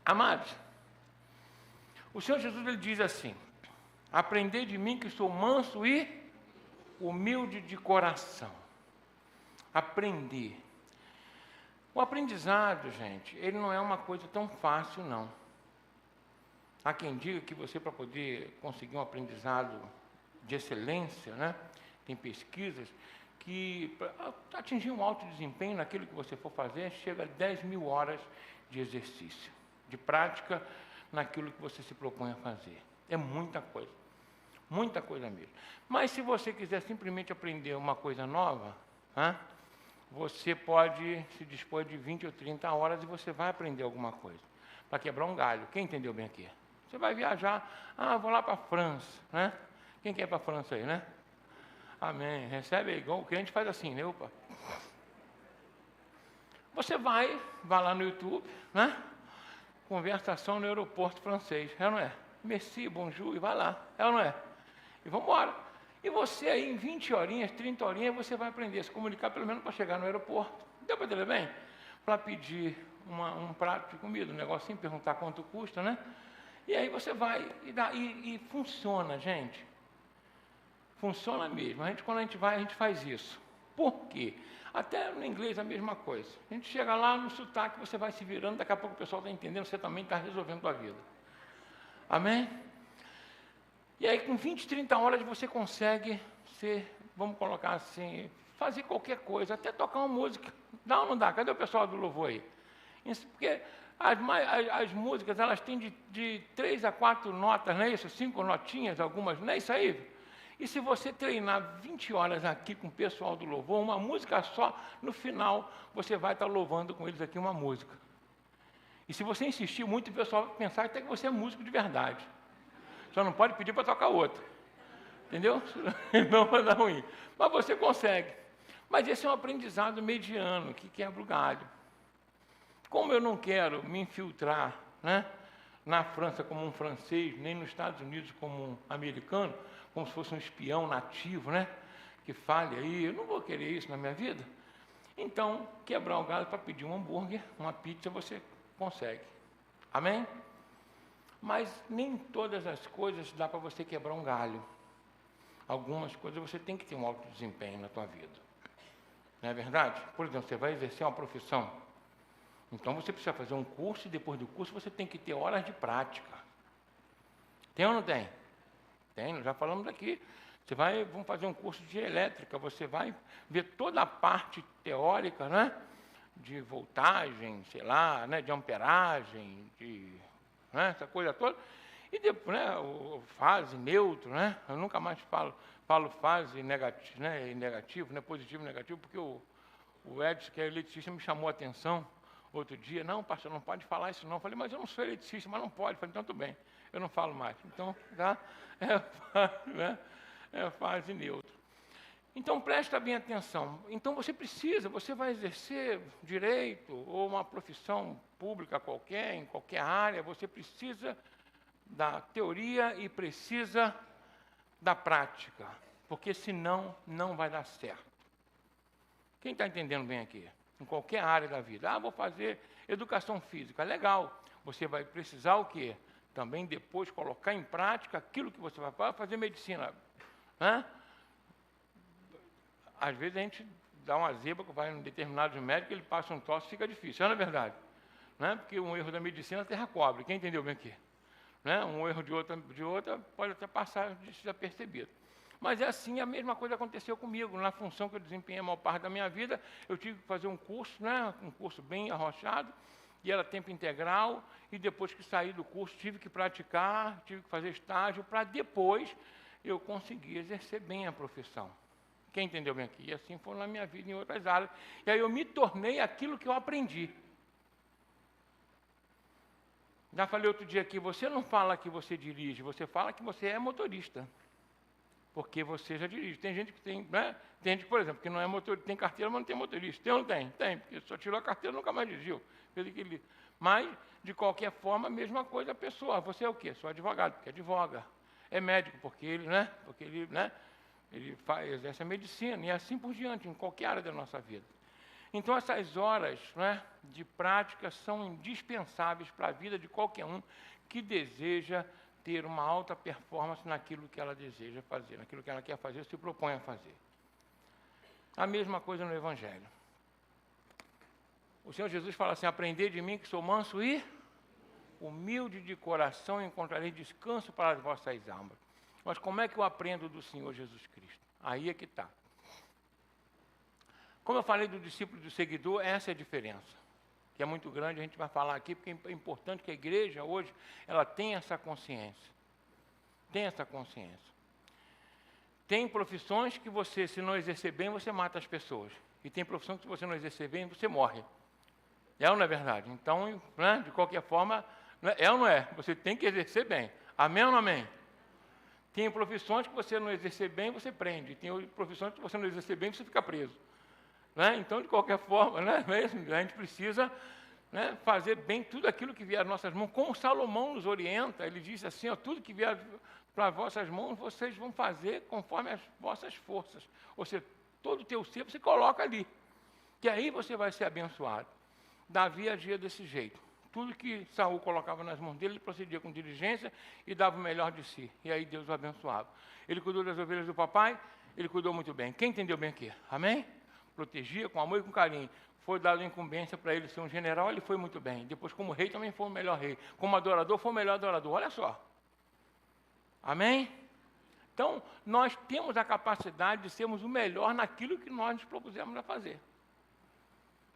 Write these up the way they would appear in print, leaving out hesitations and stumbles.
Amados, o Senhor Jesus ele diz assim: aprendei de mim que sou manso e humilde de coração. Aprender. O aprendizado, gente, ele não é uma coisa tão fácil, não. Há quem diga que você, para poder conseguir um aprendizado de excelência, né, tem pesquisas que, para atingir um alto desempenho naquilo que você for fazer, chega a 10.000 horas de exercício, de prática naquilo que você se propõe a fazer. É muita coisa mesmo. Mas se você quiser simplesmente aprender uma coisa nova, né, você pode se dispor de 20 ou 30 horas e você vai aprender alguma coisa, para quebrar um galho. Quem entendeu bem aqui? Você vai viajar, vou lá para a França, né? Quem quer ir para a França aí, né? Amém. Recebe aí, igual o crente faz assim, né? Opa. Você vai lá no YouTube, né? Conversação no aeroporto francês, é ou não é? Merci, bonjour, e vai lá, é ou não é? E vamos embora. E você aí, em 20 horinhas, 30 horinhas, você vai aprender a se comunicar, pelo menos para chegar no aeroporto. Deu para entender bem? Para pedir um prato de comida, um negocinho, perguntar quanto custa, né? E aí você vai e funciona, gente. Funciona mesmo. Quando a gente vai, a gente faz isso. Por quê? Até no inglês a mesma coisa. A gente chega lá no sotaque, você vai se virando, daqui a pouco o pessoal está entendendo, você também está resolvendo a vida. Amém? E aí com 20, 30 horas você consegue vamos colocar assim, fazer qualquer coisa, até tocar uma música. Dá ou não dá? Cadê o pessoal do louvor aí? Isso porque as músicas, elas têm de 3 a 4 notas, não é isso? 5 notinhas, algumas, não é isso aí? E se você treinar 20 horas aqui com o pessoal do louvor, uma música só, no final você vai estar louvando com eles aqui uma música. E se você insistir muito, o pessoal vai pensar até que você é músico de verdade. Só não pode pedir para tocar outra. Entendeu? Não vai dar ruim. Mas você consegue. Mas esse é um aprendizado mediano, que quebra o galho. Como eu não quero me infiltrar, né, na França como um francês, nem nos Estados Unidos como um americano, como se fosse um espião nativo, né, que fale aí, eu não vou querer isso na minha vida. Então, quebrar o galho para pedir um hambúrguer, uma pizza, você consegue. Amém? Mas nem todas as coisas dá para você quebrar um galho. Algumas coisas você tem que ter um alto desempenho na tua vida. Não é verdade? Por exemplo, você vai exercer uma profissão. Então você precisa fazer um curso e depois do curso você tem que ter horas de prática. Tem ou não tem? Tem, nós já falamos aqui. Vamos fazer um curso de elétrica, você vai ver toda a parte teórica, né? De voltagem, sei lá, né? De amperagem, né? Essa coisa toda. E depois, né? Fase, neutro, né? Eu nunca mais falo fase negativo, né? Negativo, né? Positivo e negativo, porque o Edson, que é eletricista, me chamou a atenção outro dia. Não, pastor, não pode falar isso não. Eu falei, mas eu não sou eletricista, mas não pode. Eu falei, então tudo bem, eu não falo mais. Então, tá? Né? É fase neutra. Então, presta bem atenção. Então, você vai exercer direito ou uma profissão pública qualquer, em qualquer área, você precisa da teoria e precisa da prática, porque senão não vai dar certo. Quem está entendendo bem aqui? Em qualquer área da vida. Vou fazer educação física. Legal. Você vai precisar o quê? Também depois colocar em prática aquilo que você vai fazer medicina. Né? Às vezes a gente dá uma zebra, que vai em determinados médicos, ele passa um troço e fica difícil. Não é verdade? Né? Porque um erro da medicina a terra cobre. Quem entendeu bem aqui? Né? Um erro de outra pode até passar desapercebido. Mas é assim, a mesma coisa aconteceu comigo. Na função que eu desempenhei a maior parte da minha vida, eu tive que fazer um curso, né? Um curso bem arrochado, e era tempo integral, e depois que saí do curso, tive que praticar, tive que fazer estágio, para depois eu conseguir exercer bem a profissão. Quem entendeu bem aqui? E assim foi na minha vida em outras áreas. E aí eu me tornei aquilo que eu aprendi. Já falei outro dia aqui, você não fala que você dirige, você fala que você é motorista. Porque você já dirige. Tem gente que tem, né? Tem gente, por exemplo, que não é motorista, tem carteira, mas não tem motorista. Tem ou não tem? Tem, porque só tirou a carteira e nunca mais dirigiu. Mas, de qualquer forma, a mesma coisa a pessoa. Você é o quê? Sou advogado, porque advoga. É médico, porque ele, né? Ele exerce a medicina, e assim por diante, em qualquer área da nossa vida. Então, essas horas, né, de prática são indispensáveis para a vida de qualquer um que deseja ter uma alta performance naquilo que ela deseja fazer, naquilo que ela quer fazer, se propõe a fazer. A mesma coisa no Evangelho. O Senhor Jesus fala assim: aprendei de mim que sou manso e humilde de coração, e encontrarei descanso para as vossas almas. Mas como é que eu aprendo do Senhor Jesus Cristo? Aí é que está. Como eu falei do discípulo e do seguidor, essa é a diferença, que é muito grande, a gente vai falar aqui, porque é importante que a igreja hoje, ela tenha essa consciência. Tem essa consciência. Tem profissões que você, se não exercer bem, você mata as pessoas. E tem profissões que se você não exercer bem, você morre. É ou não é verdade? Então, né, de qualquer forma, é ou não é? Você tem que exercer bem. Amém ou não amém? Tem profissões que você não exercer bem, você prende. Tem profissões que você não exercer bem, você fica preso. Né? Então, de qualquer forma, né, a gente precisa, né, fazer bem tudo aquilo que vier às nossas mãos. Como Salomão nos orienta, ele disse assim: ó, tudo que vier para as vossas mãos, vocês vão fazer conforme as vossas forças. Ou seja, todo o teu ser você coloca ali, que aí você vai ser abençoado. Davi agia desse jeito. Tudo que Saul colocava nas mãos dele, ele procedia com diligência e dava o melhor de si. E aí Deus o abençoava. Ele cuidou das ovelhas do papai, ele cuidou muito bem. Quem entendeu bem aqui? Amém? Protegia com amor e com carinho. Foi dado incumbência para ele ser um general, ele foi muito bem. Depois, como rei, também foi o melhor rei. Como adorador, foi o melhor adorador. Olha só. Amém? Então, nós temos a capacidade de sermos o melhor naquilo que nós nos propusemos a fazer.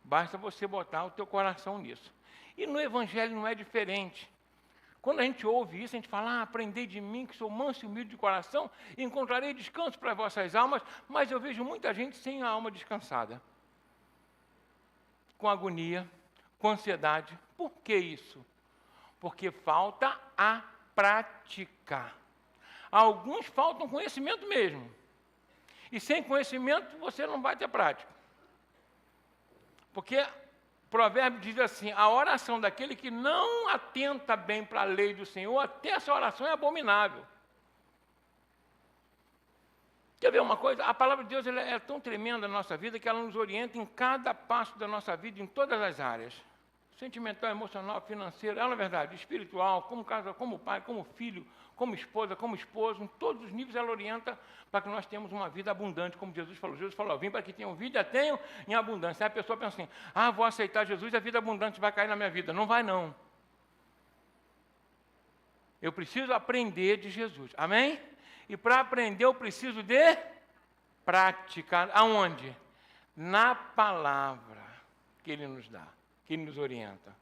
Basta você botar o teu coração nisso. E no Evangelho não é diferente. Quando a gente ouve isso, a gente fala: aprendei de mim, que sou manso e humilde de coração, e encontrarei descanso para as vossas almas. Mas eu vejo muita gente sem a alma descansada, com agonia, com ansiedade. Por que isso? Porque falta a prática. Alguns faltam conhecimento mesmo. E sem conhecimento você não vai ter prática. Porque o provérbio diz assim: a oração daquele que não atenta bem para a lei do Senhor, até essa oração é abominável. Quer ver uma coisa? A palavra de Deus ela é tão tremenda na nossa vida que ela nos orienta em cada passo da nossa vida, em todas as áreas. Sentimental, emocional, financeiro, ela é verdade, espiritual, como casa, como pai, como filho, como esposa, como esposo, em todos os níveis ela orienta para que nós tenhamos uma vida abundante, como Jesus falou. Jesus falou: vim para que tenham vida, tenham em abundância. Aí a pessoa pensa assim: vou aceitar Jesus, a vida abundante vai cair na minha vida. Não vai, não. Eu preciso aprender de Jesus. Amém? E para aprender eu preciso de prática. Aonde? Na palavra que Ele nos dá, que Ele nos orienta.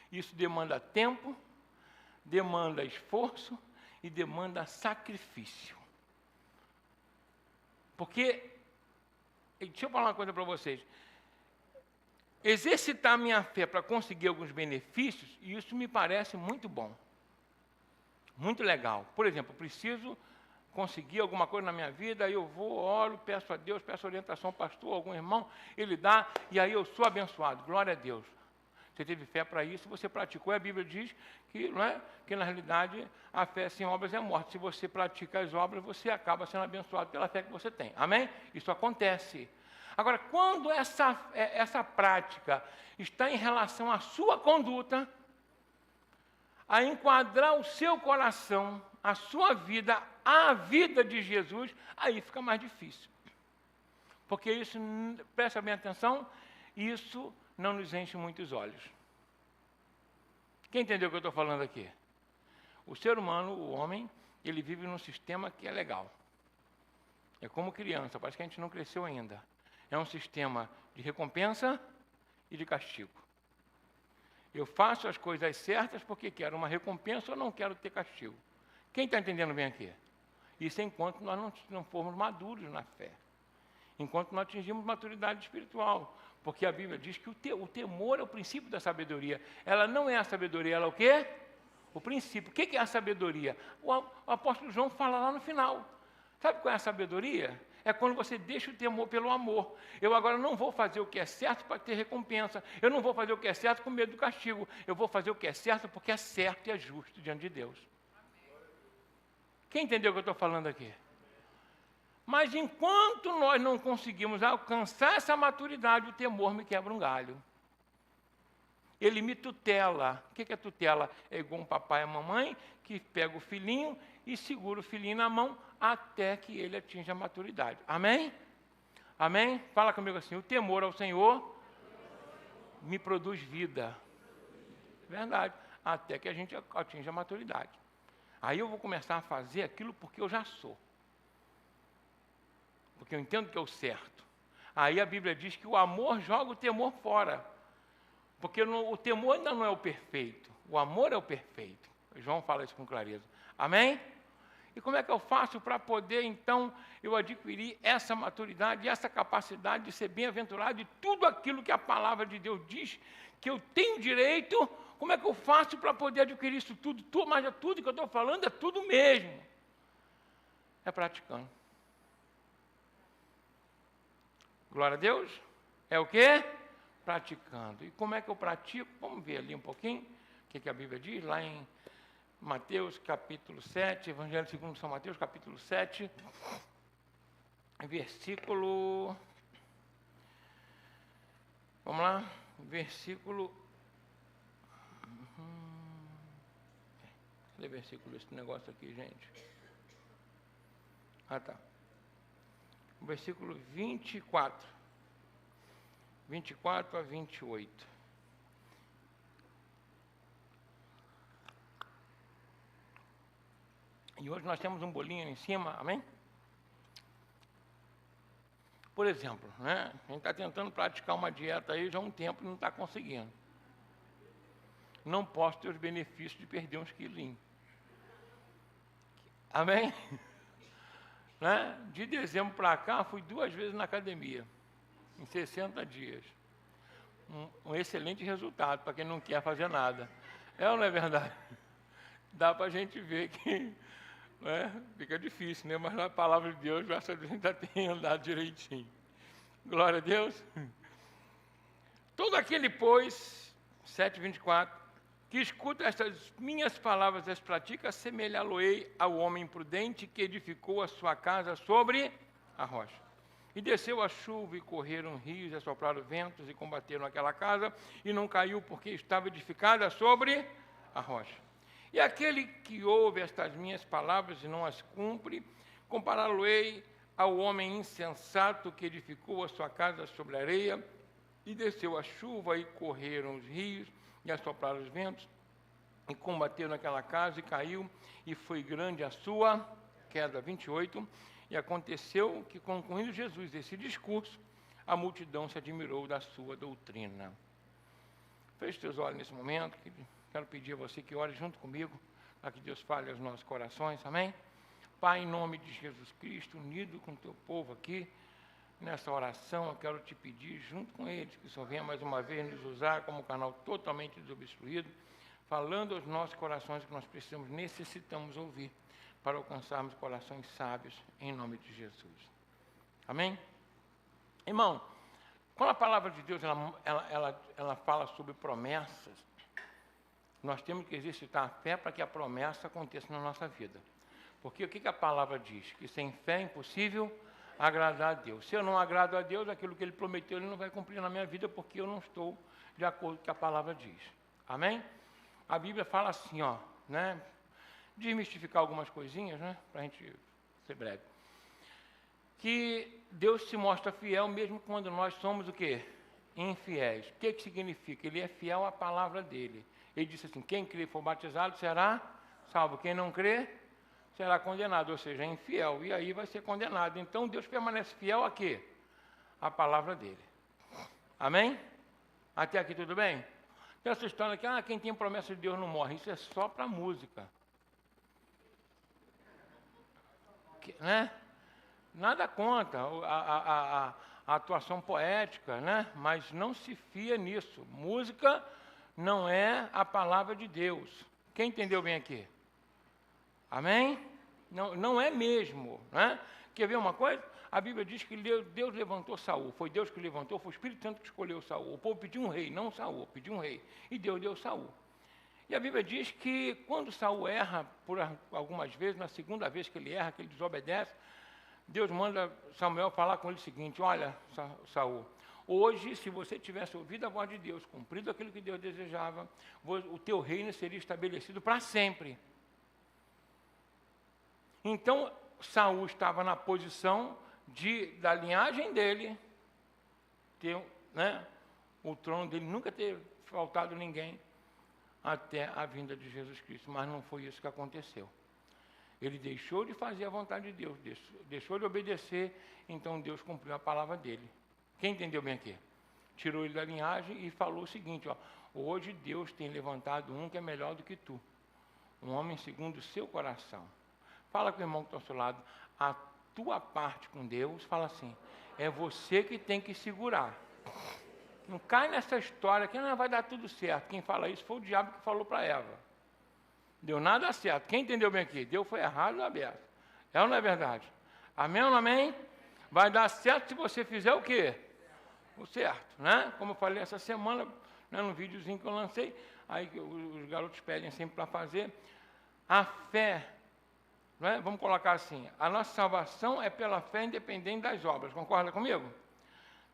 Isso demanda tempo, demanda esforço e demanda sacrifício. Porque, deixa eu falar uma coisa para vocês. Exercitar minha fé para conseguir alguns benefícios, isso me parece muito bom. Muito legal. Por exemplo, eu preciso conseguir alguma coisa na minha vida, aí eu vou, oro, peço a Deus, peço orientação ao pastor, algum irmão, ele dá, e aí eu sou abençoado. Glória a Deus. Você teve fé para isso, você praticou. A Bíblia diz que, não é, que na realidade a fé sem obras é morte. Se você pratica as obras, você acaba sendo abençoado pela fé que você tem. Amém? Isso acontece. Agora, quando essa prática está em relação à sua conduta, a enquadrar o seu coração, a sua vida, a vida de Jesus, aí fica mais difícil. Porque isso, presta bem atenção, isso não nos enche muitos olhos. Quem entendeu o que eu estou falando aqui? O ser humano, o homem, ele vive num sistema que é legal. É como criança, parece que a gente não cresceu ainda. É um sistema de recompensa e de castigo. Eu faço as coisas certas porque quero uma recompensa ou não quero ter castigo. Quem está entendendo bem aqui? Isso enquanto nós não formos maduros na fé. Enquanto não atingimos maturidade espiritual. Porque a Bíblia diz que o temor é o princípio da sabedoria. Ela não é a sabedoria, ela é o quê? O princípio. O que é a sabedoria? O apóstolo João fala lá no final. Sabe qual é a sabedoria? É quando você deixa o temor pelo amor. Eu agora não vou fazer o que é certo para ter recompensa. Eu não vou fazer o que é certo com medo do castigo. Eu vou fazer o que é certo porque é certo e é justo diante de Deus. Quem entendeu o que eu estou falando aqui? Mas enquanto nós não conseguimos alcançar essa maturidade, o temor me quebra um galho. Ele me tutela. O que é tutela? É igual um papai e a mamãe que pega o filhinho e segura o filhinho na mão até que ele atinja a maturidade. Amém? Amém? Fala comigo assim, o temor ao Senhor me produz vida. Verdade. Até que a gente atinja a maturidade. Aí eu vou começar a fazer aquilo porque eu já sou. Porque eu entendo que é o certo. Aí a Bíblia diz que o amor joga o temor fora. Porque o temor ainda não é o perfeito. O amor é o perfeito. João fala isso com clareza. Amém? E como é que eu faço para poder, então, eu adquirir essa maturidade, essa capacidade de ser bem-aventurado de tudo aquilo que a palavra de Deus diz, que eu tenho direito? Como é que eu faço para poder adquirir isso tudo? Mas é tudo que eu estou falando, é tudo mesmo. É praticando. Glória a Deus. É o quê? Praticando. E como é que eu pratico? Vamos ver ali um pouquinho o que a Bíblia diz, lá em Mateus capítulo 7, Evangelho segundo São Mateus capítulo 7, versículo, vamos lá, versículo, cadê versículo esse negócio aqui, gente? Ah, tá. Versículo 24 a 28. E hoje nós temos um bolinho em cima, amém? Por exemplo, né? A gente está tentando praticar uma dieta aí já há um tempo e não está conseguindo. Não posso ter os benefícios de perder uns quilinhos. Amém? Né? De dezembro para cá, fui 2 vezes na academia, em 60 dias. Um excelente resultado para quem não quer fazer nada. É ou não é verdade? Dá para a gente ver que, né, fica difícil, né? Mas na palavra de Deus, graças a Deus, ainda tem andado direitinho. Glória a Deus. Todo aquele, pois, 7:24, que escuta estas minhas palavras e as pratica, assemelhá-lo-ei ao homem prudente que edificou a sua casa sobre a rocha. E desceu a chuva, e correram rios, e assopraram ventos, e combateram aquela casa, e não caiu, porque estava edificada sobre a rocha. E aquele que ouve estas minhas palavras e não as cumpre, compará-lo-ei ao homem insensato que edificou a sua casa sobre a areia, e desceu a chuva, e correram os rios, e assopraram os ventos, e combateram aquela casa, e caiu, e foi grande a sua queda. 28. E aconteceu que, concluindo Jesus esse discurso, a multidão se admirou da sua doutrina. Feche teus olhos nesse momento, que quero pedir a você que ore junto comigo, para que Deus fale aos nossos corações, amém? Pai, em nome de Jesus Cristo, unido com o teu povo aqui, nessa oração, eu quero te pedir, junto com eles, que o Senhor venha mais uma vez nos usar como canal totalmente desobstruído, falando aos nossos corações que nós precisamos, necessitamos ouvir, para alcançarmos corações sábios, em nome de Jesus. Amém? Irmão, quando a palavra de Deus ela fala sobre promessas, nós temos que exercitar a fé para que a promessa aconteça na nossa vida. Porque o que a palavra diz? Que sem fé é impossível agradar a Deus. Se eu não agrado a Deus, aquilo que Ele prometeu, Ele não vai cumprir na minha vida, porque eu não estou de acordo com o que a palavra diz. Amém? A Bíblia fala assim, ó, né? Desmistificar algumas coisinhas, né? Para a gente ser breve. Que Deus se mostra fiel mesmo quando nós somos o quê? Infiéis. O que significa? Ele é fiel à palavra dele. Ele disse assim, quem crê e for batizado será salvo. Quem não crê será condenado, ou seja, é infiel. E aí vai ser condenado. Então Deus permanece fiel a quê? A palavra dele. Amém? Até aqui tudo bem? Tem essa história aqui, quem tem promessa de Deus não morre. Isso é só para música. Né? Nada contra a atuação poética, né? Mas não se fia nisso. Música não é a palavra de Deus. Quem entendeu bem aqui? Amém? Não é mesmo. Né? Quer ver uma coisa? A Bíblia diz que Deus levantou Saul. Foi Deus que levantou, foi o Espírito Santo que escolheu Saul. O povo pediu um rei, não Saul, pediu um rei. E Deus deu Saul. E a Bíblia diz que quando Saul erra, por algumas vezes, na segunda vez que ele erra, que ele desobedece, Deus manda Samuel falar com ele o seguinte: olha, Saul, hoje, se você tivesse ouvido a voz de Deus, cumprido aquilo que Deus desejava, o teu reino seria estabelecido para sempre. Então, Saul estava na posição da linhagem dele, ter, né, o trono dele nunca ter faltado ninguém até a vinda de Jesus Cristo, mas não foi isso que aconteceu. Ele deixou de fazer a vontade de Deus, deixou de obedecer, então Deus cumpriu a palavra dele. Quem entendeu bem aqui? Tirou ele da linhagem e falou o seguinte: ó, hoje Deus tem levantado um que é melhor do que tu, um homem segundo o seu coração. Fala com o irmão que está ao seu lado, a tua parte com Deus, fala assim, é você que tem que segurar. Não cai nessa história que não vai dar tudo certo. Quem fala isso foi o diabo que falou para Eva. Deu nada certo. Quem entendeu bem aqui? Deus foi errado ou aberto? É ou não é verdade? Amém ou não amém? Vai dar certo se você fizer o quê? O certo, né? Como eu falei essa semana, né, no videozinho que eu lancei, aí que os garotos pedem sempre para fazer. A fé, né? Vamos colocar assim, a nossa salvação é pela fé independente das obras. Concorda comigo?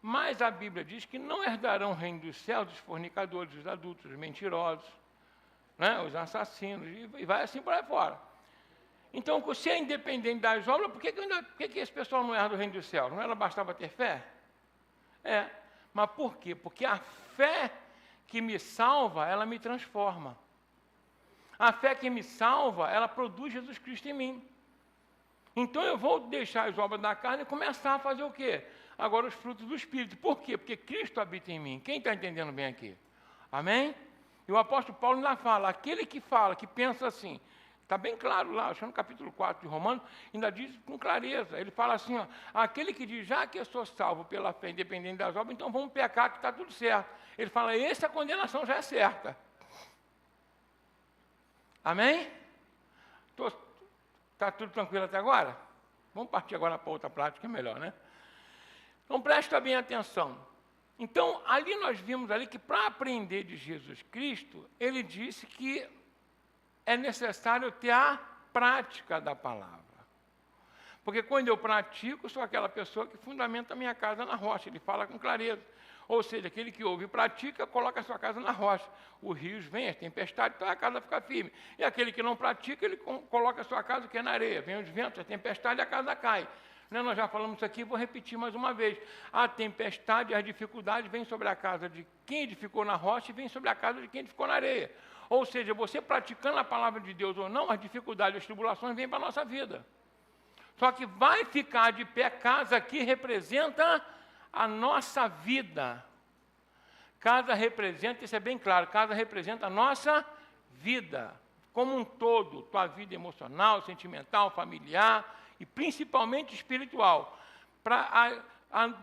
Mas a Bíblia diz que não herdarão o reino dos céus os fornicadores, os adultos, os mentirosos, né, os assassinos, e vai assim por aí fora. Então, se é independente das obras, por que esse pessoal não herda o reino dos céus? Não era bastava ter fé? É, mas por quê? Porque a fé que me salva, ela me transforma. A fé que me salva, ela produz Jesus Cristo em mim. Então eu vou deixar as obras da carne e começar a fazer o quê? Agora os frutos do Espírito. Por quê? Porque Cristo habita em mim. Quem está entendendo bem aqui? Amém? E o apóstolo Paulo ainda fala, aquele que fala, que pensa assim, está bem claro lá, acho que no capítulo 4 de Romanos, ainda diz com clareza, ele fala assim, ó, aquele que diz, já que eu sou salvo pela fé, independente das obras, então vamos pecar que está tudo certo. Ele fala, essa condenação já é certa. Amém? Está tudo tranquilo até agora? Vamos partir agora para outra prática, é melhor, né? Então presta bem atenção. Então, ali nós vimos ali que para aprender de Jesus Cristo, ele disse que é necessário ter a prática da palavra. Porque quando eu pratico, sou aquela pessoa que fundamenta a minha casa na rocha, ele fala com clareza. Ou seja, aquele que ouve e pratica, coloca a sua casa na rocha. Os rios vêm, as tempestades, então a casa fica firme. E aquele que não pratica, ele coloca a sua casa que é na areia. Vem os ventos, a tempestade, a casa cai. Né, nós já falamos isso aqui, vou repetir mais uma vez. A tempestade, as dificuldades vêm sobre a casa de quem edificou na rocha e vem sobre a casa de quem edificou na areia. Ou seja, você praticando a palavra de Deus ou não, as dificuldades, as tribulações vêm para a nossa vida. Só que vai ficar de pé, casa que representa a nossa vida. Casa representa, isso é bem claro, casa representa a nossa vida, como um todo, tua vida emocional, sentimental, familiar, e principalmente espiritual.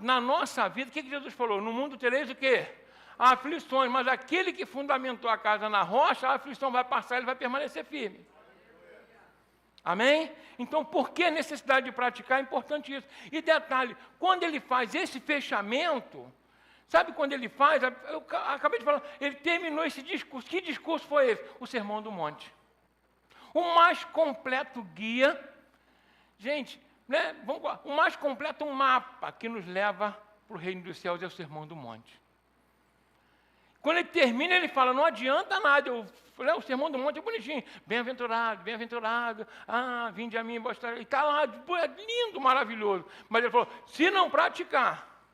Na nossa vida, o que Jesus falou? No mundo tereis o quê? Aflições, mas aquele que fundamentou a casa na rocha, a aflição vai passar, ele vai permanecer firme. Amém? Então, por que a necessidade de praticar? É importante isso. E detalhe, quando ele faz esse fechamento, sabe quando ele faz? Eu acabei de falar, ele terminou esse discurso. Que discurso foi esse? O Sermão do Monte. O mais completo guia. Gente, né, o mais completo mapa que nos leva para o reino dos céus é o Sermão do Monte. Quando ele termina, ele fala, não adianta nada, o Sermão do Monte é bonitinho, bem-aventurado, bem-aventurado, vinde a mim, e está lá, é lindo, maravilhoso. Mas ele falou, se não praticar,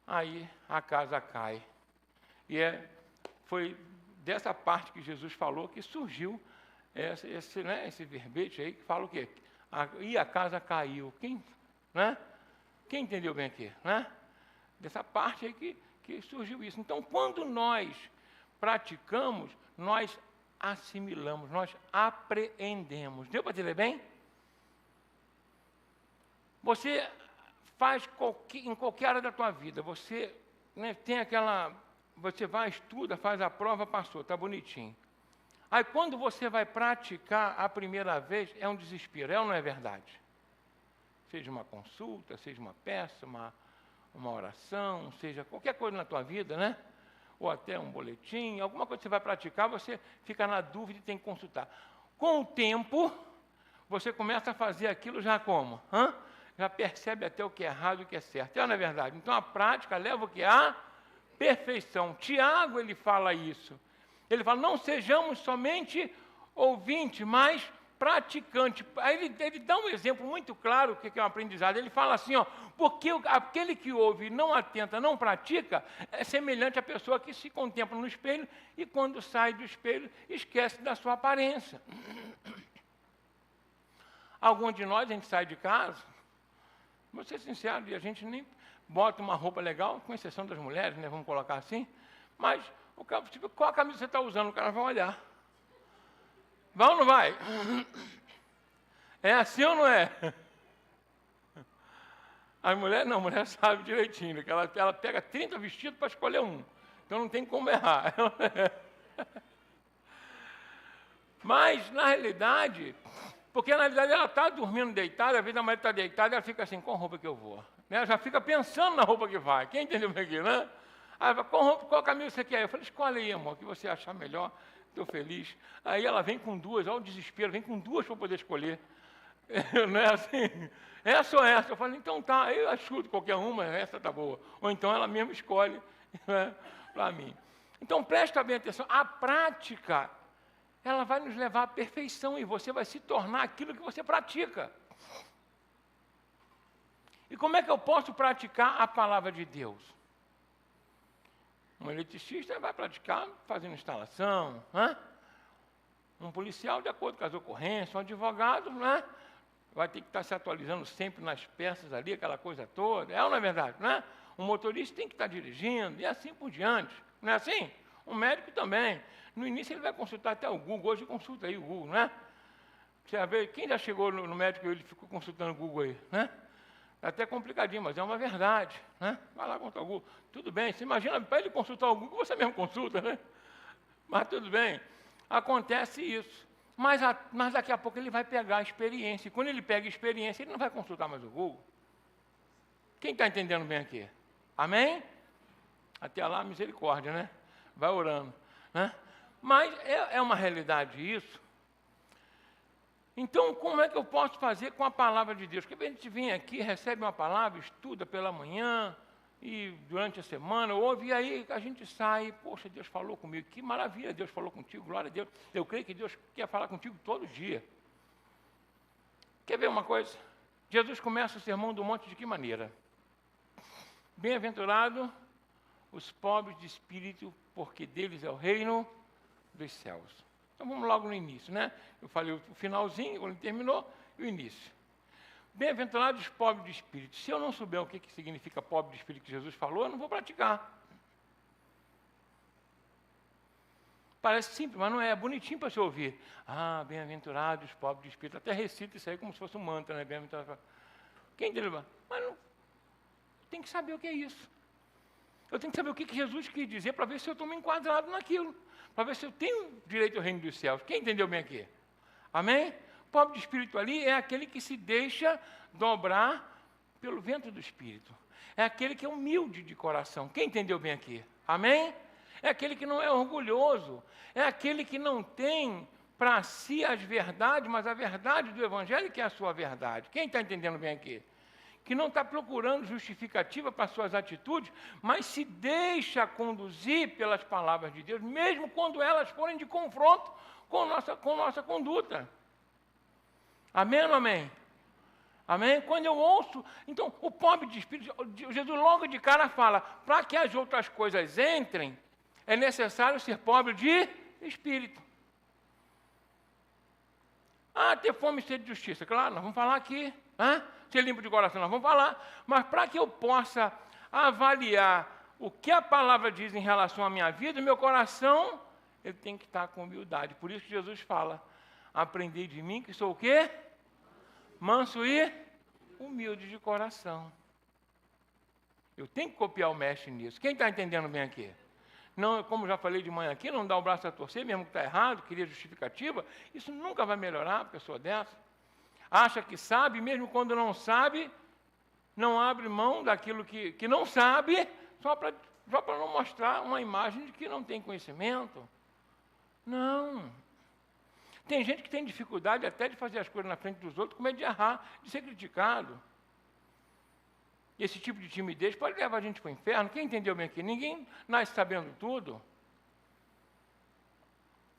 aí a casa cai. E foi dessa parte que Jesus falou que surgiu esse verbete aí que fala o quê? E a casa caiu. Quem entendeu bem aqui? Né? Dessa parte aí que surgiu isso. Então, quando nós praticamos, nós assimilamos, nós apreendemos. Deu para entender bem? Você faz em qualquer área da tua vida, você tem aquela... Você vai, estuda, faz a prova, passou, está bonitinho. Aí, quando você vai praticar a primeira vez, é um desespero, é ou não é verdade? Seja uma consulta, seja uma peça, uma oração, seja qualquer coisa na tua vida, né? Ou até um boletim, alguma coisa que você vai praticar, você fica na dúvida e tem que consultar. Com o tempo, você começa a fazer aquilo já como? Já percebe até o que é errado e o que é certo. Não é verdade? Então a prática leva o que? A perfeição. Tiago, ele fala isso. Ele fala, não sejamos somente ouvintes, mas praticante. Aí ele dá um exemplo muito claro do que é um aprendizado. Ele fala assim, porque aquele que ouve e não atenta, não pratica, é semelhante à pessoa que se contempla no espelho e quando sai do espelho esquece da sua aparência. Alguns de nós, a gente sai de casa, vou ser sincero, e a gente nem bota uma roupa legal, com exceção das mulheres, né, vamos colocar assim, mas o cara, tipo, qual camisa você está usando? O cara vai olhar. Vai ou não vai? É assim ou não é? As mulheres, não, a mulher sabe direitinho, que ela pega 30 vestidos para escolher um. Então não tem como errar. Mas, na realidade, porque na realidade ela está dormindo deitada, às vezes a mulher está deitada, ela fica assim, qual roupa que eu vou? Né? Ela já fica pensando na roupa que vai. Quem entendeu aqui, né? Aí ela fala, qual caminho você quer? Eu falei, escolhe aí, amor, o que você achar melhor. Estou feliz. Aí ela vem com duas, olha o desespero, vem com duas para poder escolher. Não é assim? Essa ou essa? Eu falei, então tá, eu ajudo qualquer uma, essa tá boa. Ou então ela mesma escolhe, né, para mim. Então presta bem atenção, a prática, ela vai nos levar à perfeição e você vai se tornar aquilo que você pratica. E como é que eu posso praticar a palavra de Deus? Um eletricista vai praticar fazendo instalação, né? Um policial, de acordo com as ocorrências, um advogado, né? Vai ter que estar se atualizando sempre nas peças ali, aquela coisa toda. É ou não é verdade, né? Um motorista tem que estar dirigindo e assim por diante. Não é assim? Um médico também. No início ele vai consultar até o Google, hoje consulta aí o Google, né? Você vai ver, quem já chegou no médico e ele ficou consultando o Google aí, né? É até complicadinho, mas é uma verdade, né? Vai lá consultar o Google. Tudo bem, você imagina, para ele consultar o Google, você mesmo consulta, né? Mas tudo bem, acontece isso. Mas daqui a pouco ele vai pegar a experiência. E quando ele pega a experiência, ele não vai consultar mais o Google. Quem está entendendo bem aqui? Amém? Até lá, misericórdia, né? Vai orando, né? Mas é uma realidade isso. Então, como é que eu posso fazer com a palavra de Deus? Porque a gente vem aqui, recebe uma palavra, estuda pela manhã, e durante a semana, ouve, e aí a gente sai, poxa, Deus falou comigo, que maravilha, Deus falou contigo, glória a Deus. Eu creio que Deus quer falar contigo todo dia. Quer ver uma coisa? Jesus começa o sermão do monte de que maneira? Bem-aventurado os pobres de espírito, porque deles é o reino dos céus. Então vamos logo no início, né? Eu falei o finalzinho, quando ele terminou, e o início. Bem-aventurados os pobres de espírito. Se eu não souber o que significa pobre de espírito que Jesus falou, eu não vou praticar. Parece simples, mas não é. É bonitinho para se ouvir. Ah, bem-aventurados os pobres de espírito. Até recita isso aí como se fosse um mantra, né? Bem-aventurado. Quem entendeu? Mas não. Tem que saber o que é isso. Eu tenho que saber o que Jesus quis dizer para ver se eu estou me enquadrado naquilo. Para ver se eu tenho direito ao reino dos céus. Quem entendeu bem aqui? Amém? O pobre de espírito ali é aquele que se deixa dobrar pelo vento do Espírito. É aquele que é humilde de coração. Quem entendeu bem aqui? Amém? É aquele que não é orgulhoso. É aquele que não tem para si as verdades, mas a verdade do Evangelho que é a sua verdade. Quem está entendendo bem aqui? Que não está procurando justificativa para suas atitudes, mas se deixa conduzir pelas palavras de Deus, mesmo quando elas forem de confronto com nossa conduta. Amém ou não amém? Amém? Quando eu ouço, então, o pobre de espírito, Jesus logo de cara fala, para que as outras coisas entrem, é necessário ser pobre de espírito. Ah, ter fome e sede de justiça, claro, nós vamos falar aqui, ser limpo de coração, nós vamos falar, mas para que eu possa avaliar o que a palavra diz em relação à minha vida, meu coração, ele tem que estar com humildade. Por isso que Jesus fala, aprendei de mim que sou o quê? Manso e humilde de coração. Eu tenho que copiar o mestre nisso. Quem está entendendo bem aqui? Não, como já falei de manhã aqui, não dá o braço a torcer, mesmo que está errado, queria justificativa, isso nunca vai melhorar a pessoa dessa. Acha que sabe, mesmo quando não sabe, não abre mão daquilo que não sabe, só para não mostrar uma imagem de que não tem conhecimento. Não. Tem gente que tem dificuldade até de fazer as coisas na frente dos outros, com medo de errar, de ser criticado. E esse tipo de timidez pode levar a gente para o inferno. Quem entendeu bem aqui? Ninguém nasce sabendo tudo.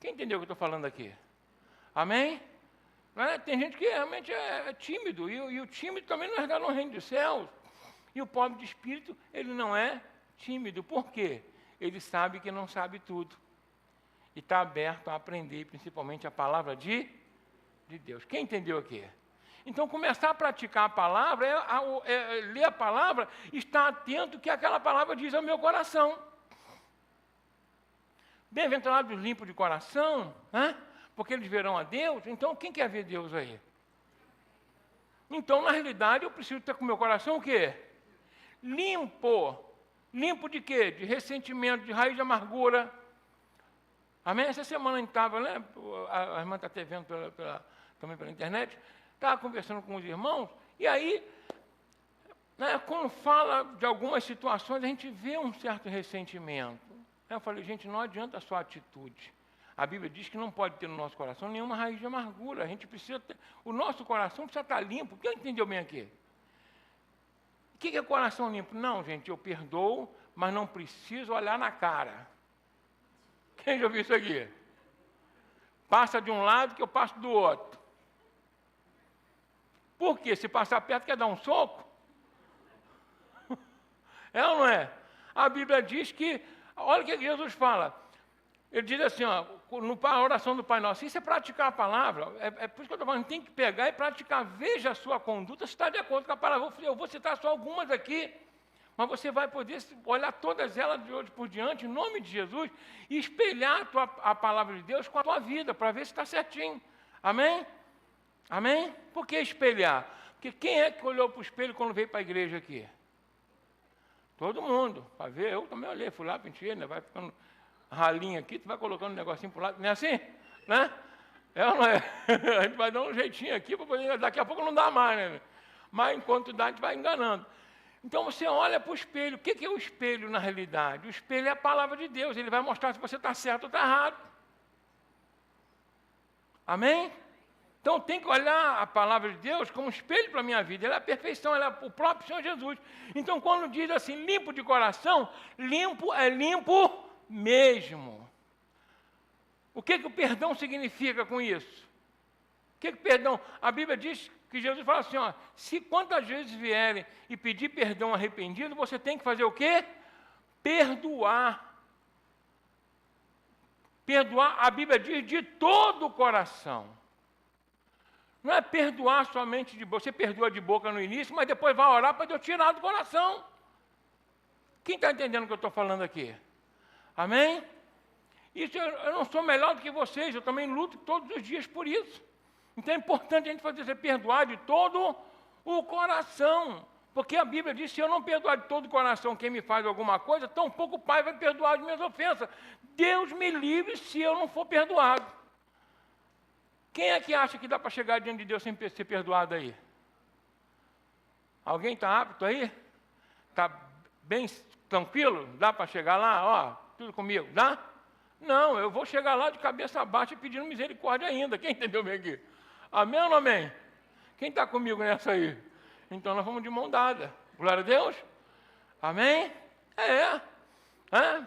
Quem entendeu o que eu estou falando aqui? Amém? Não é? Tem gente que realmente é tímido, e o tímido também não herdará no reino dos céus. E o pobre de espírito, ele não é tímido. Por quê? Ele sabe que não sabe tudo. E está aberto a aprender, principalmente a palavra de Deus. Quem entendeu aqui? Então, começar a praticar a palavra, ler a palavra, estar atento que aquela palavra diz ao meu coração. Bem-aventurados os limpos de coração, né? Porque eles verão a Deus. Então, quem quer ver Deus aí? Então, na realidade, eu preciso ter com o meu coração o quê? Limpo. Limpo de quê? De ressentimento, de raiz de amargura. Amém? Essa semana a gente estava, né? A irmã está até vendo também pela internet, estava conversando com os irmãos, e aí, né, quando fala de algumas situações, a gente vê um certo ressentimento. Eu falei, gente, não adianta a sua atitude. A Bíblia diz que não pode ter no nosso coração nenhuma raiz de amargura. A gente precisa ter, o nosso coração precisa estar limpo. Quem entendeu bem aqui? O que é coração limpo? Não, gente, eu perdoo, mas não preciso olhar na cara. Quem já ouviu isso aqui? Passa de um lado que eu passo do outro. Por quê? Se passar perto, quer dar um soco? É ou não é? A Bíblia diz que, olha o que Jesus fala. Ele diz assim, ó, na oração do Pai Nosso, isso é praticar a palavra. É por isso que eu estou falando, tem que pegar e praticar. Veja a sua conduta, se está de acordo com a palavra. Eu vou citar só algumas aqui, mas você vai poder olhar todas elas de hoje por diante, em nome de Jesus, e espelhar a palavra de Deus com a tua vida, para ver se está certinho. Amém? Amém? Por que espelhar? Porque quem é que olhou para o espelho quando veio para a igreja aqui? Todo mundo. Para ver, eu também olhei, fui lá, pentei, né? Vai ficando ralinho aqui, tu vai colocando um negocinho para o lado, não é assim? Né? É ou não é? A gente vai dar um jeitinho aqui, para poder, daqui a pouco não dá mais, né? Mas enquanto dá, a gente vai enganando. Então você olha para o espelho. O que é o espelho na realidade? O espelho é a palavra de Deus, ele vai mostrar se você está certo ou está errado. Amém? Então tem que olhar a palavra de Deus como um espelho para a minha vida. Ela é a perfeição, ela é o próprio Senhor Jesus. Então quando diz assim, limpo de coração, limpo é limpo mesmo. O que o perdão significa com isso? O que perdão? A Bíblia diz que Jesus fala assim, ó, se quantas vezes vierem e pedir perdão arrependido, você tem que fazer o quê? Perdoar. Perdoar, a Bíblia diz, de todo o coração. Não é perdoar somente de boca. Você perdoa de boca no início, mas depois vai orar para Deus tirar do coração. Quem está entendendo o que eu estou falando aqui? Amém? Isso eu não sou melhor do que vocês, eu também luto todos os dias por isso. Então é importante a gente fazer você perdoar de todo o coração. Porque a Bíblia diz, se eu não perdoar de todo o coração quem me faz alguma coisa, tampouco o Pai vai perdoar as minhas ofensas. Deus me livre se eu não for perdoado. Quem é que acha que dá para chegar diante de Deus sem ser perdoado aí? Alguém está apto aí? Está bem tranquilo? Dá para chegar lá? Ó, tudo comigo, dá? Não, eu vou chegar lá de cabeça baixa pedindo misericórdia ainda. Quem entendeu bem aqui? Amém ou não amém? Quem está comigo nessa aí? Então nós vamos de mão dada. Glória a Deus. Amém?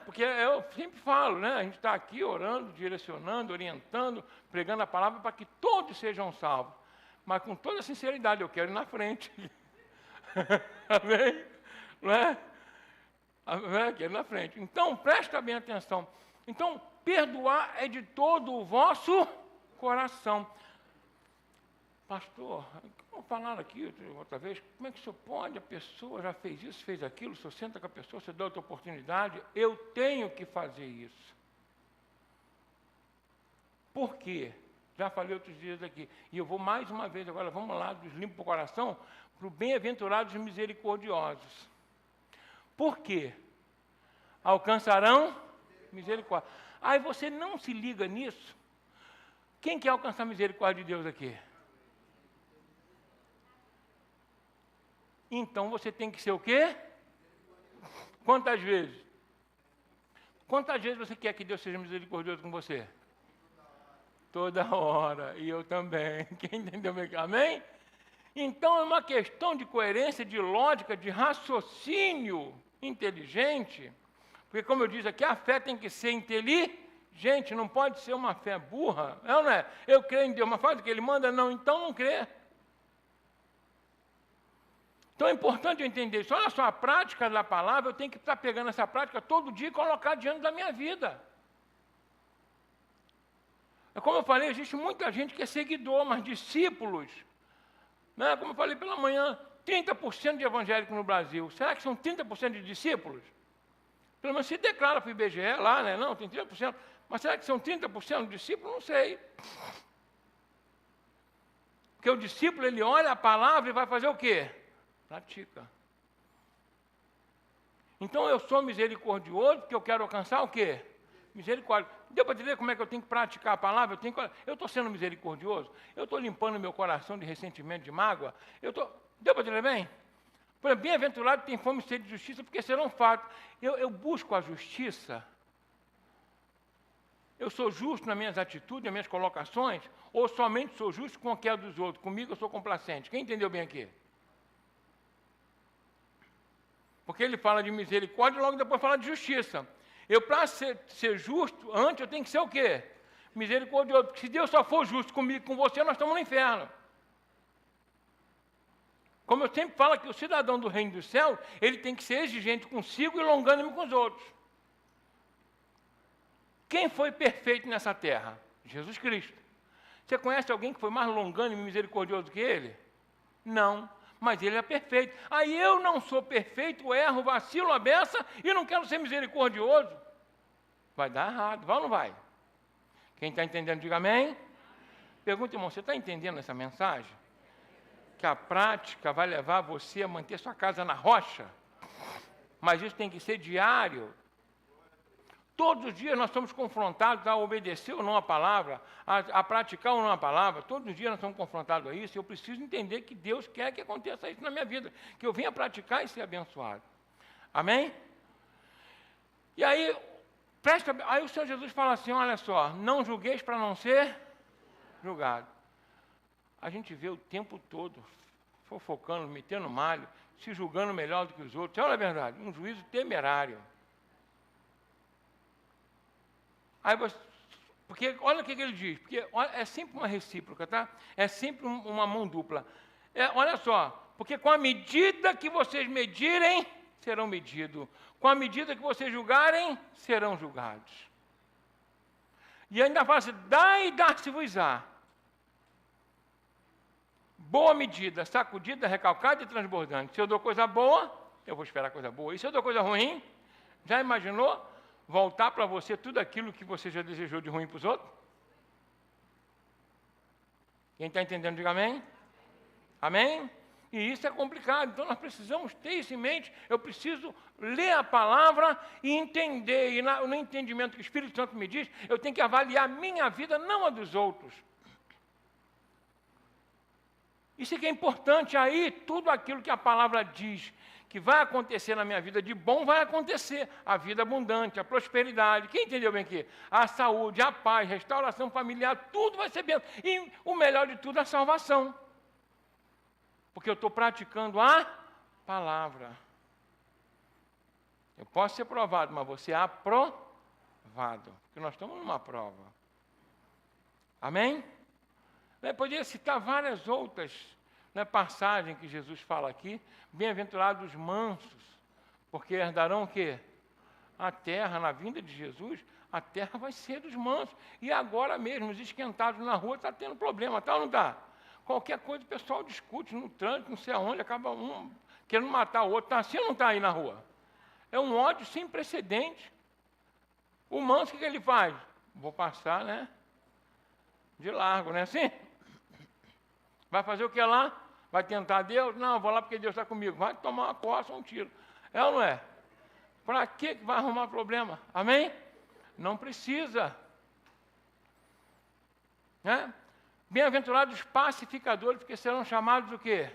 Porque eu sempre falo, né? A gente está aqui orando, direcionando, orientando, pregando a palavra para que todos sejam salvos. Mas com toda sinceridade, eu quero ir na frente. Amém? Não é? Amém? Quero ir na frente. Então, presta bem atenção. Então, perdoar é de todo o vosso coração. Pastor, vamos falar aqui outra vez, como é que o senhor pode? A pessoa já fez isso, fez aquilo, o senhor senta com a pessoa, você dá outra oportunidade. Eu tenho que fazer isso. Por quê? Já falei outros dias aqui. E eu vou mais uma vez agora, vamos lá, dos limpos do coração, para o bem-aventurados misericordiosos. Por quê? Alcançarão misericórdia. Aí você não se liga nisso. Quem quer alcançar a misericórdia de Deus aqui? Então você tem que ser o quê? Quantas vezes? Quantas vezes você quer que Deus seja misericordioso com você? Toda hora. E eu também. Quem entendeu? Amém? Então é uma questão de coerência, de lógica, de raciocínio inteligente. Porque, como eu disse aqui, a fé tem que ser inteligente, não pode ser uma fé burra. É ou não é? Eu creio em Deus, mas faz o que Ele manda? Não, então não crê. Então é importante eu entender isso. Olha só, a prática da palavra, eu tenho que estar pegando essa prática todo dia e colocar diante da minha vida. Como eu falei, existe muita gente que é seguidor, mas discípulos, né? Como eu falei pela manhã, 30% de evangélicos no Brasil. Será que são 30% de discípulos? Pelo menos se declara para o IBGE lá, né? Não, tem 30%. Mas será que são 30% de discípulos? Não sei. Porque o discípulo, ele olha a palavra e vai fazer o quê? Pratica. Então eu sou misericordioso porque eu quero alcançar o quê? Misericórdia. Deu para entender como é que eu tenho que praticar a palavra? Eu estou sendo misericordioso? Eu estou limpando meu coração de ressentimento, de mágoa? Deu para entender bem? Por exemplo, bem-aventurado tem fome e sede de justiça, porque serão fartos. Eu busco a justiça? Eu sou justo nas minhas atitudes, nas minhas colocações? Ou somente sou justo com o que é dos outros? Comigo eu sou complacente. Quem entendeu bem aqui? Porque ele fala de misericórdia e logo depois fala de justiça. Eu, para ser justo, antes eu tenho que ser o quê? Misericordioso. Porque se Deus só for justo comigo e com você, nós estamos no inferno. Como eu sempre falo que o cidadão do reino dos céus, ele tem que ser exigente consigo e longânimo com os outros. Quem foi perfeito nessa terra? Jesus Cristo. Você conhece alguém que foi mais longânimo e misericordioso que ele? Não. Mas ele é perfeito. Aí eu não sou perfeito, erro, vacilo, a beça e não quero ser misericordioso. Vai dar errado, vai ou não vai? Quem está entendendo, diga amém. Pergunta, irmão, você está entendendo essa mensagem? Que a prática vai levar você a manter sua casa na rocha? Mas isso tem que ser diário. Todos os dias nós somos confrontados a obedecer ou não a palavra, a praticar ou não a palavra. Todos os dias nós somos confrontados a isso. E eu preciso entender que Deus quer que aconteça isso na minha vida, que eu venha praticar e ser abençoado. Amém? E aí, aí o Senhor Jesus fala assim, olha só, não julgueis para não ser julgado. A gente vê o tempo todo fofocando, metendo malho, se julgando melhor do que os outros. Olha a verdade, um juízo temerário. Aí você, porque olha o que ele diz, porque é sempre uma recíproca, tá? É sempre uma mão dupla. Olha só, porque com a medida que vocês medirem, serão medidos. Com a medida que vocês julgarem, serão julgados. E ainda fala assim, dai e dar-se-vos-á. Boa medida, sacudida, recalcada e transbordante. Se eu dou coisa boa, eu vou esperar coisa boa. E se eu dou coisa ruim, já imaginou voltar para você tudo aquilo que você já desejou de ruim para os outros? Quem está entendendo, diga amém. Amém? E isso é complicado, então nós precisamos ter isso em mente. Eu preciso ler a palavra e entender. E no entendimento que o Espírito Santo me diz, eu tenho que avaliar a minha vida, não a dos outros. Isso que é importante. Aí, tudo aquilo que a palavra diz que vai acontecer na minha vida de bom, vai acontecer. A vida abundante, a prosperidade. Quem entendeu bem aqui? A saúde, a paz, restauração familiar, tudo vai ser bem. E o melhor de tudo, a salvação. Porque eu estou praticando a palavra. Eu posso ser provado, mas você é aprovado. Porque nós estamos numa prova. Amém? Eu poderia citar várias outras passagens que Jesus fala aqui. Bem-aventurados os mansos, porque herdarão o quê? A terra. Na vinda de Jesus, a terra vai ser dos mansos. E agora mesmo, os esquentados na rua, está tendo problema, tá ou não está? Qualquer coisa o pessoal discute no trânsito, não sei aonde, acaba um querendo matar o outro. Está assim ou não está aí na rua? É um ódio sem precedente. O manso, o que ele faz? Vou passar, né? De largo, né? Assim? Vai fazer o que lá? Vai tentar Deus? Não, vou lá porque Deus está comigo. Vai tomar uma coça ou um tiro. É ou não é? Para que vai arrumar problema? Amém? Não precisa. Né? Bem-aventurados os pacificadores, porque serão chamados o quê?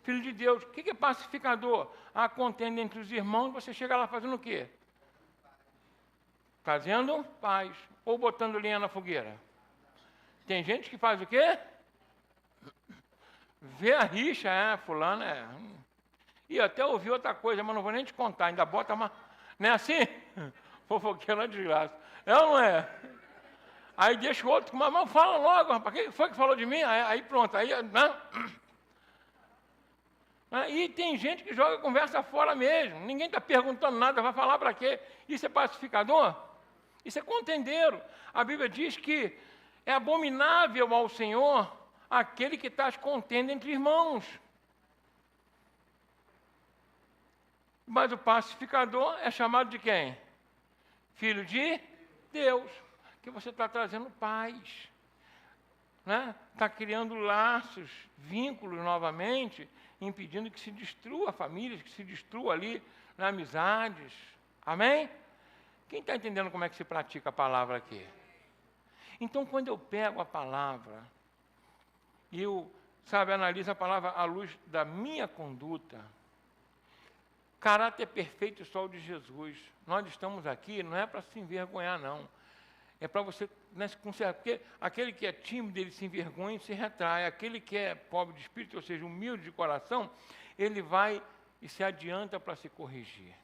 Filho de Deus. O que é pacificador? A contenda entre os irmãos, você chega lá fazendo o quê? Fazendo paz. Ou botando lenha na fogueira. Tem gente que faz o quê? Vê a rixa, fulano é... E até ouvi outra coisa, mas não vou nem te contar, ainda bota uma... Não é assim? Fofoqueiro é desgraça. É ou não é? Aí deixa o outro, mas fala logo, rapaz, quem foi que falou de mim? Aí pronto, aí... Né? E tem gente que joga a conversa fora mesmo, ninguém está perguntando nada, vai falar para quê? Isso é pacificador? Isso é contendeiro. A Bíblia diz que é abominável ao Senhor aquele que está contendo entre irmãos. Mas o pacificador é chamado de quem? Filho de Deus, que você está trazendo paz, né? Está criando laços, vínculos novamente, impedindo que se destrua famílias, que se destrua ali, né, amizades. Amém? Quem está entendendo como é que se pratica a palavra aqui? Então, quando eu pego a palavra e eu, analiso a palavra à luz da minha conduta, caráter perfeito só o de Jesus. Nós estamos aqui, não é para se envergonhar, não. É para você, né, se conservar. Porque aquele que é tímido, ele se envergonha e se retrai. Aquele que é pobre de espírito, ou seja, humilde de coração, ele vai e se adianta para se corrigir.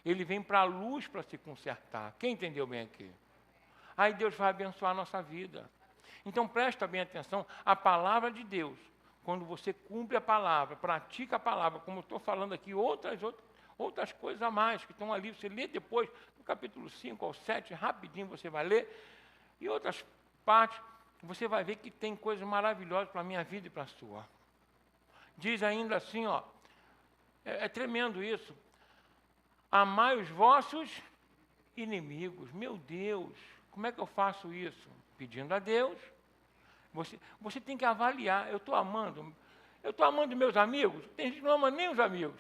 Ele vem para a luz para se consertar. Quem entendeu bem aqui? Aí Deus vai abençoar a nossa vida. Então presta bem atenção, a palavra de Deus, quando você cumpre a palavra, pratica a palavra, como eu estou falando aqui, outras coisas a mais, que estão ali, você lê depois, do capítulo 5 ao 7, rapidinho você vai ler, e outras partes, você vai ver que tem coisas maravilhosas para a minha vida e para a sua. Diz ainda assim, ó, é tremendo isso, amai os vossos inimigos. Meu Deus, como é que eu faço isso? Pedindo a Deus. Você tem que avaliar, eu estou amando meus amigos? Tem gente que não ama nem os amigos.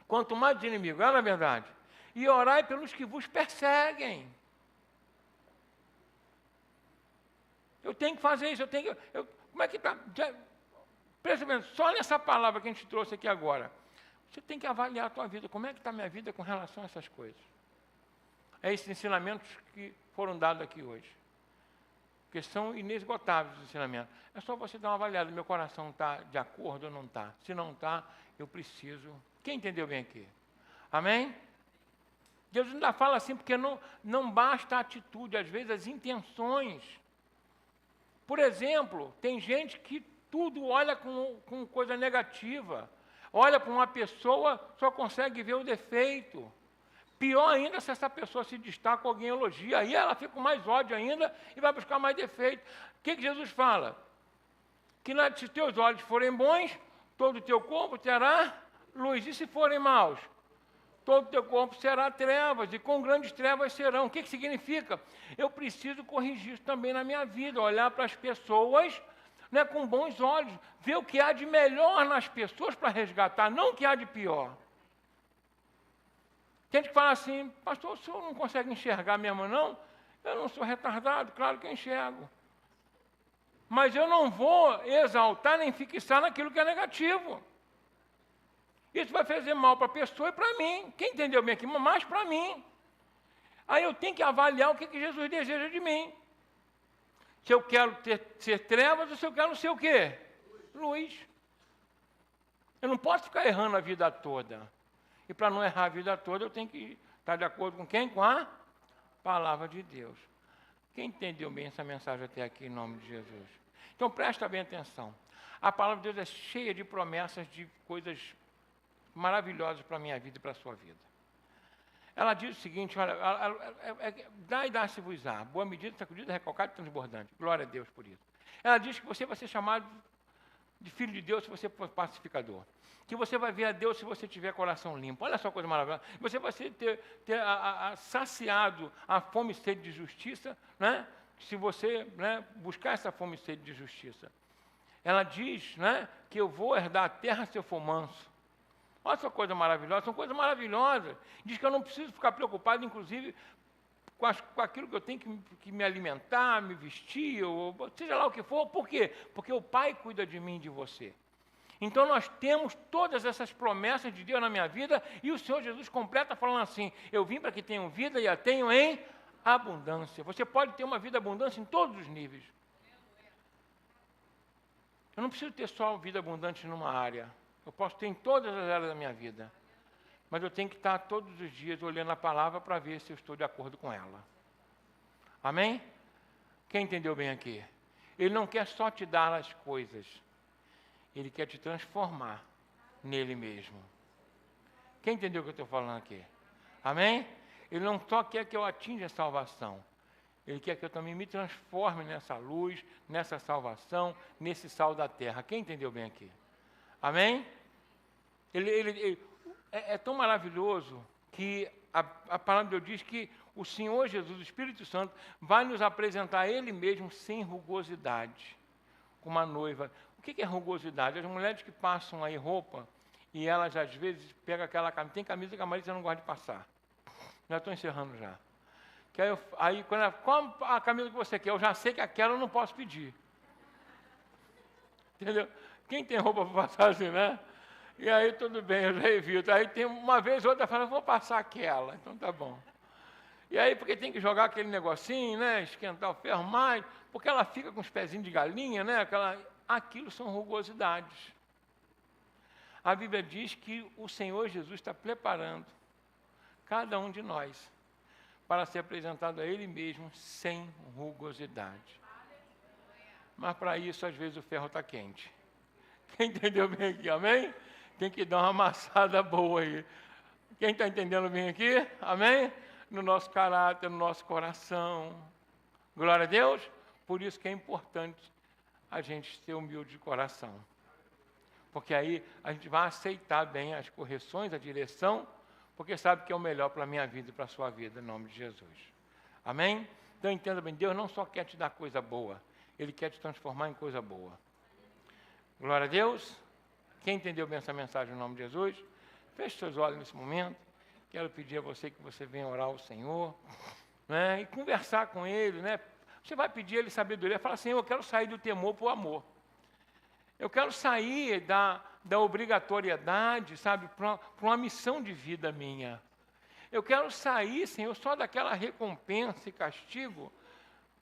Quanto mais os inimigos, é na verdade. E orai pelos que vos perseguem. Eu tenho que fazer isso, como é que está? Presta atenção, só nessa palavra que a gente trouxe aqui agora. Você tem que avaliar a tua vida, como é que está a minha vida com relação a essas coisas. É esses ensinamentos que foram dados aqui hoje. Porque são inesgotáveis os ensinamentos. É só você dar uma avaliada, meu coração está de acordo ou não está. Se não está, eu preciso... Quem entendeu bem aqui? Amém? Deus ainda fala assim, porque não basta a atitude, às vezes as intenções. Por exemplo, tem gente que tudo olha com coisa negativa. Olha para uma pessoa, só consegue ver o defeito. Pior ainda se essa pessoa se destaca, alguém elogia. Aí ela fica com mais ódio ainda e vai buscar mais defeito. O que Jesus fala? Que se teus olhos forem bons, todo o teu corpo terá luz. E se forem maus? Todo o teu corpo será trevas, e com grandes trevas serão. O que significa? Eu preciso corrigir isso também na minha vida, olhar para as pessoas, né, com bons olhos, ver o que há de melhor nas pessoas para resgatar, não o que há de pior. Tem gente que fala assim, pastor, o senhor não consegue enxergar mesmo, não? Eu não sou retardado, claro que eu enxergo. Mas eu não vou exaltar nem fixar naquilo que é negativo. Isso vai fazer mal para a pessoa e para mim. Quem entendeu bem aqui? Mais para mim. Aí eu tenho que avaliar o que Jesus deseja de mim. Se eu quero ser trevas ou se eu quero ser o quê? Luz. Eu não posso ficar errando a vida toda. E para não errar a vida toda, eu tenho que estar de acordo com quem? Com a palavra de Deus. Quem entendeu bem essa mensagem até aqui, em nome de Jesus? Então, presta bem atenção. A palavra de Deus é cheia de promessas, de coisas maravilhosas para a minha vida e para a sua vida. Ela diz o seguinte, olha, dá e dá-se-vos-á, boa medida, sacudida, recalcada e transbordante. Glória a Deus por isso. Ela diz que você vai ser chamado de filho de Deus se você for pacificador. Que você vai ver a Deus se você tiver coração limpo. Olha só que coisa maravilhosa. Você vai ter saciado a fome e sede de justiça, né? Se você, né, buscar essa fome e sede de justiça. Ela diz, né, que eu vou herdar a terra se eu for manso. Olha só coisa maravilhosa, são coisas maravilhosas. Diz que eu não preciso ficar preocupado, inclusive, com aquilo que eu tenho que me alimentar, me vestir, ou seja lá o que for. Por quê? Porque o Pai cuida de mim e de você. Então nós temos todas essas promessas de Deus na minha vida, e o Senhor Jesus completa falando assim, eu vim para que tenham vida e a tenham em abundância. Você pode ter uma vida abundante em todos os níveis. Eu não preciso ter só vida abundante numa área. Eu posso ter em todas as áreas da minha vida. Mas eu tenho que estar todos os dias olhando a palavra para ver se eu estou de acordo com ela. Amém? Quem entendeu bem aqui? Ele não quer só te dar as coisas. Ele quer te transformar nele mesmo. Quem entendeu o que eu estou falando aqui? Amém? Ele não só quer que eu atinja a salvação. Ele quer que eu também me transforme nessa luz, nessa salvação, nesse sal da terra. Quem entendeu bem aqui? Amém? É tão maravilhoso que a palavra de Deus diz que o Senhor Jesus, o Espírito Santo, vai nos apresentar Ele mesmo sem rugosidade, como uma noiva. O que é rugosidade? As mulheres que passam aí roupa, e elas às vezes pegam aquela camisa, tem camisa que a Marisa não gosta de passar. Já estou encerrando já. Que aí quando ela, qual a camisa que você quer? Eu já sei que aquela eu não posso pedir. Entendeu? Quem tem roupa para passar assim, né? E aí tudo bem, eu já evito. Aí tem uma vez ou outra fala, vou passar aquela, então tá bom. E aí, porque tem que jogar aquele negocinho, né? Esquentar o ferro mais, porque ela fica com os pezinhos de galinha, né? Aquilo são rugosidades. A Bíblia diz que o Senhor Jesus está preparando cada um de nós para ser apresentado a Ele mesmo sem rugosidade. Mas para isso, às vezes, o ferro está quente. Quem entendeu bem aqui, amém? Tem que dar uma amassada boa aí. Quem está entendendo bem aqui, amém? No nosso caráter, no nosso coração. Glória a Deus. Por isso que é importante a gente ser humilde de coração. Porque aí a gente vai aceitar bem as correções, a direção, porque sabe que é o melhor para a minha vida e para a sua vida, em nome de Jesus. Amém? Então entenda bem, Deus não só quer te dar coisa boa, Ele quer te transformar em coisa boa. Glória a Deus. Quem entendeu bem essa mensagem em nome de Jesus, feche seus olhos nesse momento. Quero pedir a você que você venha orar ao Senhor, né, e conversar com Ele, né? Você vai pedir a Ele sabedoria, fala, Senhor, eu quero sair do temor para o amor. Eu quero sair da obrigatoriedade, sabe, para uma missão de vida minha. Eu quero sair, Senhor, só daquela recompensa e castigo.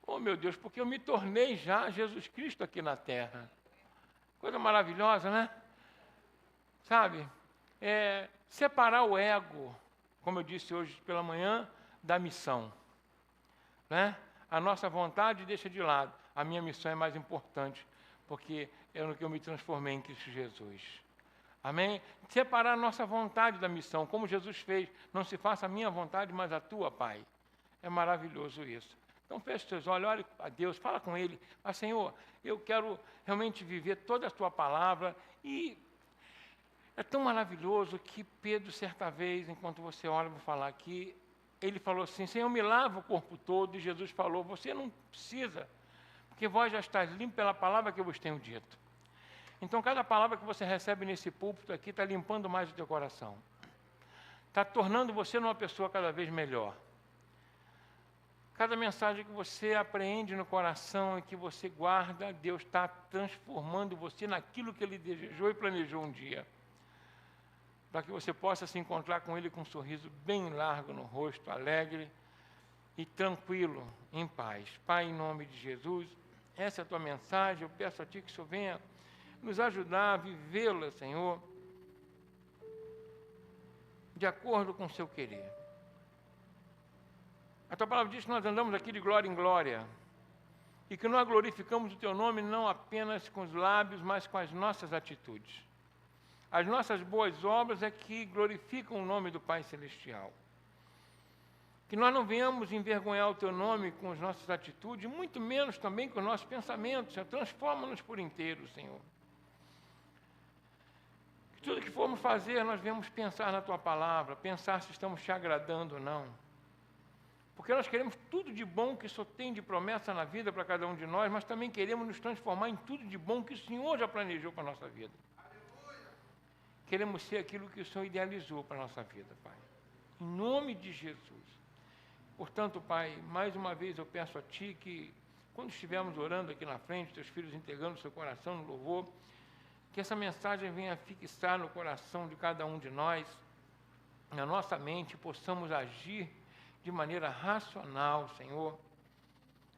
Oh, meu Deus, porque eu me tornei já Jesus Cristo aqui na terra. Coisa maravilhosa, né? Sabe? Separar o ego, como eu disse hoje pela manhã, da missão. Né? A nossa vontade deixa de lado. A minha missão é mais importante, porque é no que eu me transformei em Cristo Jesus. Amém? Separar a nossa vontade da missão, como Jesus fez. Não se faça a minha vontade, mas a tua, Pai. É maravilhoso isso. Então, feche seus olhos, olhe a Deus, fala com Ele. Mas, Senhor, eu quero realmente viver toda a tua palavra. E é tão maravilhoso que Pedro, certa vez, enquanto você ora, vou falar aqui, ele falou assim, Senhor, me lava o corpo todo. E Jesus falou, você não precisa, porque vós já estáis limpo pela palavra que eu vos tenho dito. Então, cada palavra que você recebe nesse púlpito aqui está limpando mais o teu coração. Está tornando você uma pessoa cada vez melhor. Cada mensagem que você apreende no coração e que você guarda, Deus está transformando você naquilo que Ele desejou e planejou um dia. Para que você possa se encontrar com Ele com um sorriso bem largo no rosto, alegre e tranquilo, em paz. Pai, em nome de Jesus, essa é a tua mensagem. Eu peço a Ti que o Senhor venha nos ajudar a vivê-la, Senhor, de acordo com o seu querer. A tua palavra diz que nós andamos aqui de glória em glória e que nós glorificamos o teu nome não apenas com os lábios, mas com as nossas atitudes. As nossas boas obras é que glorificam o nome do Pai Celestial. Que nós não venhamos envergonhar o teu nome com as nossas atitudes, muito menos também com os nossos pensamentos. Senhor, transforma-nos por inteiro, Senhor. Que tudo que formos fazer, nós venhamos pensar na tua palavra, pensar se estamos te agradando ou não. Porque nós queremos tudo de bom que só tem de promessa na vida para cada um de nós, mas também queremos nos transformar em tudo de bom que o Senhor já planejou para a nossa vida. Queremos ser aquilo que o Senhor idealizou para a nossa vida, Pai. Em nome de Jesus. Portanto, Pai, mais uma vez eu peço a Ti que, quando estivermos orando aqui na frente, Teus filhos entregando o seu coração no louvor, que essa mensagem venha fixar no coração de cada um de nós, na nossa mente, possamos agir de maneira racional, Senhor,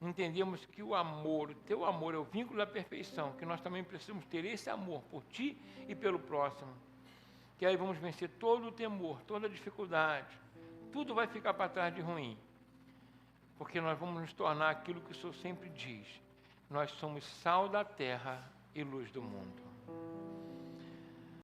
entendemos que o amor, o teu amor é o vínculo da perfeição, que nós também precisamos ter esse amor por ti e pelo próximo, que aí vamos vencer todo o temor, toda a dificuldade, tudo vai ficar para trás de ruim, porque nós vamos nos tornar aquilo que o Senhor sempre diz, nós somos sal da terra e luz do mundo.